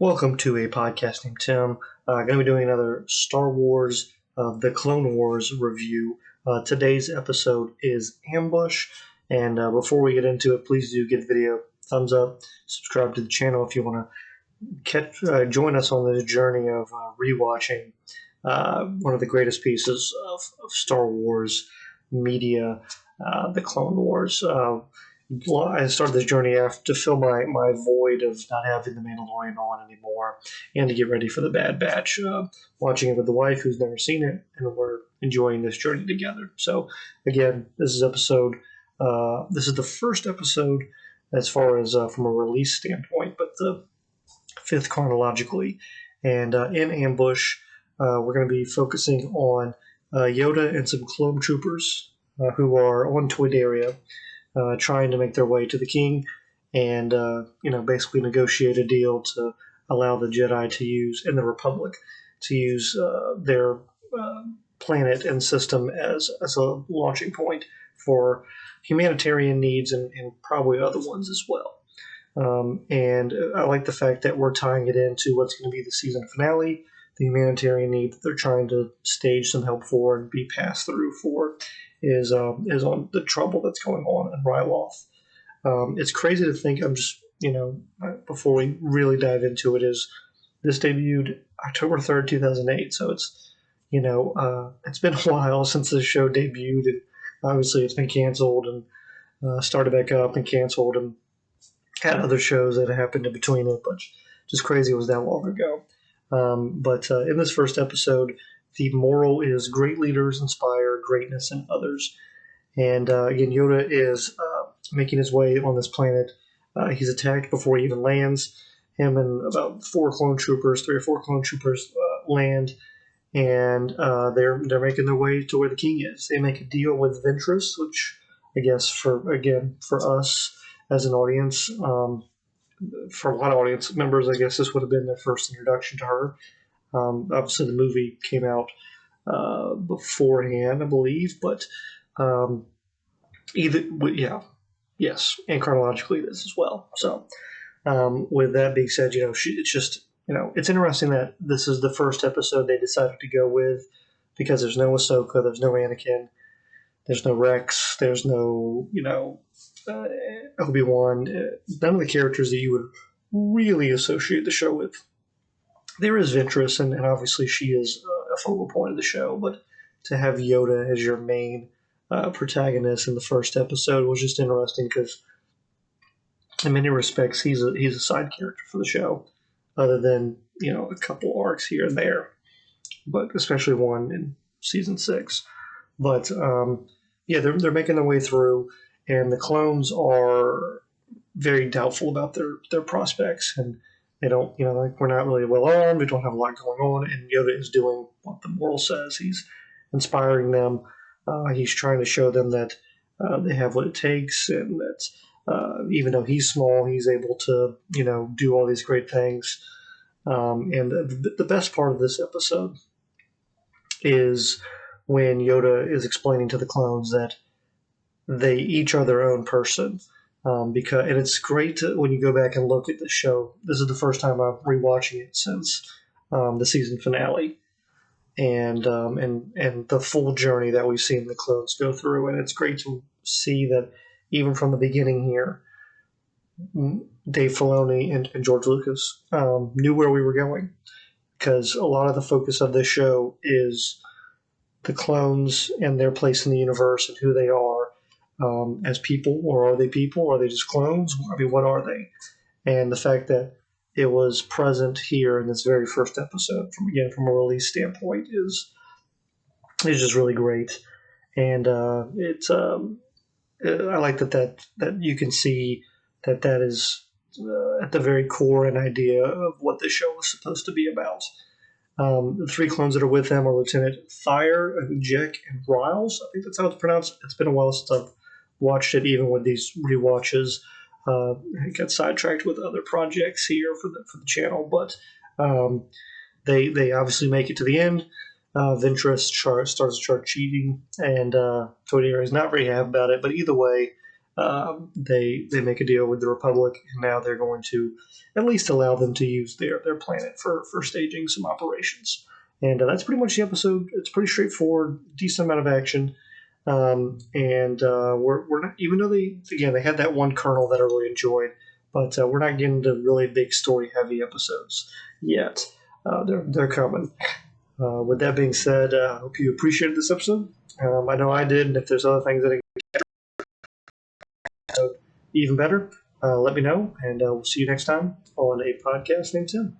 Welcome to a podcast named Tim. Going to be doing another Star Wars, the Clone Wars review. Today's episode is Ambush, and before we get into it, please do give the video a thumbs up, subscribe to the channel if you want to join us on this journey of rewatching one of the greatest pieces of Star Wars media, the Clone Wars. I started this journey to fill my void of not having The Mandalorian on anymore and to get ready for the Bad Batch. Watching it with the wife who's never seen it, and we're enjoying this journey together. So, again, this is the first episode as far as from a release standpoint, but the fifth chronologically. And in Ambush, we're going to be focusing on Yoda and some clone troopers who are on Toydaria. Trying to make their way to the king and, basically negotiate a deal to allow the Jedi to use, and the Republic, to use their planet and system as a launching point for humanitarian needs and probably other ones as well. And I like the fact that we're tying it into what's going to be the season finale, the humanitarian need that they're trying to stage some help for and be passed through for is on the trouble that's going on in Ryloth. It's crazy to think. Before we really dive into it, is this debuted October 3rd, 2008. So it's been a while since the show debuted, and obviously it's been canceled and started back up and canceled and had other shows that happened in between it. But just crazy it was that long ago. But in this first episode, the moral is great leaders inspire greatness in others. And again, Yoda is making his way on this planet. He's attacked before he even lands. Him and about three or four clone troopers land, and they're making their way to where the king is. They make a deal with Ventress, which I guess for us as an audience, for a lot of audience members, I guess this would have been their first introduction to her. Obviously, the movie came out beforehand, I believe, but yes, and chronologically this as well. So, with that being said, it's interesting that this is the first episode they decided to go with, because there's no Ahsoka, there's no Anakin, there's no Rex, there's no Obi-Wan, none of the characters that you would really associate the show with. There is Ventress, and obviously she is a focal point of the show, but to have Yoda as your main protagonist in the first episode was just interesting, because in many respects he's a side character for the show, other than a couple arcs here and there, but especially one in season 6. But they're making their way through, and the clones are very doubtful about their prospects, and they don't, we're not really well armed. We don't have a lot going on, and Yoda is doing what the moral says. He's inspiring them. He's trying to show them that they have what it takes, and that even though he's small, he's able to, do all these great things. And the best part of this episode is when Yoda is explaining to the clones that they each are their own person. And it's great when you go back and look at the show. This is the first time I'm rewatching it since the season finale, and the full journey that we've seen the clones go through. And it's great to see that even from the beginning here, Dave Filoni and George Lucas knew where we were going, because a lot of the focus of this show is the clones and their place in the universe and who they are. As people, or are they people, or are they just clones? I mean, what are they? And the fact that it was present here in this very first episode, from a release standpoint, is just really great. And it's I like that you can see that is at the very core and idea of what the show was supposed to be about. The three clones that are with them are Lieutenant Thyre, Jek, and Riles. I think that's how it's pronounced. It's been a while since I've watched it, even with these rewatches. I got sidetracked with other projects here for the channel, but they obviously make it to the end. Ventress starts to start cheating, and Toydaria is not very happy about it. But either way, they make a deal with the Republic, and now they're going to at least allow them to use their planet for staging some operations. And that's pretty much the episode. It's pretty straightforward, decent amount of action. And we're not, even though they had that one kernel that I really enjoyed, but we're not getting to really big story heavy episodes yet. They're coming. With that being said, I hope you appreciated this episode. I know I did, and if there's other things that I can do even better, let me know, and we'll see you next time on a podcast named Tim.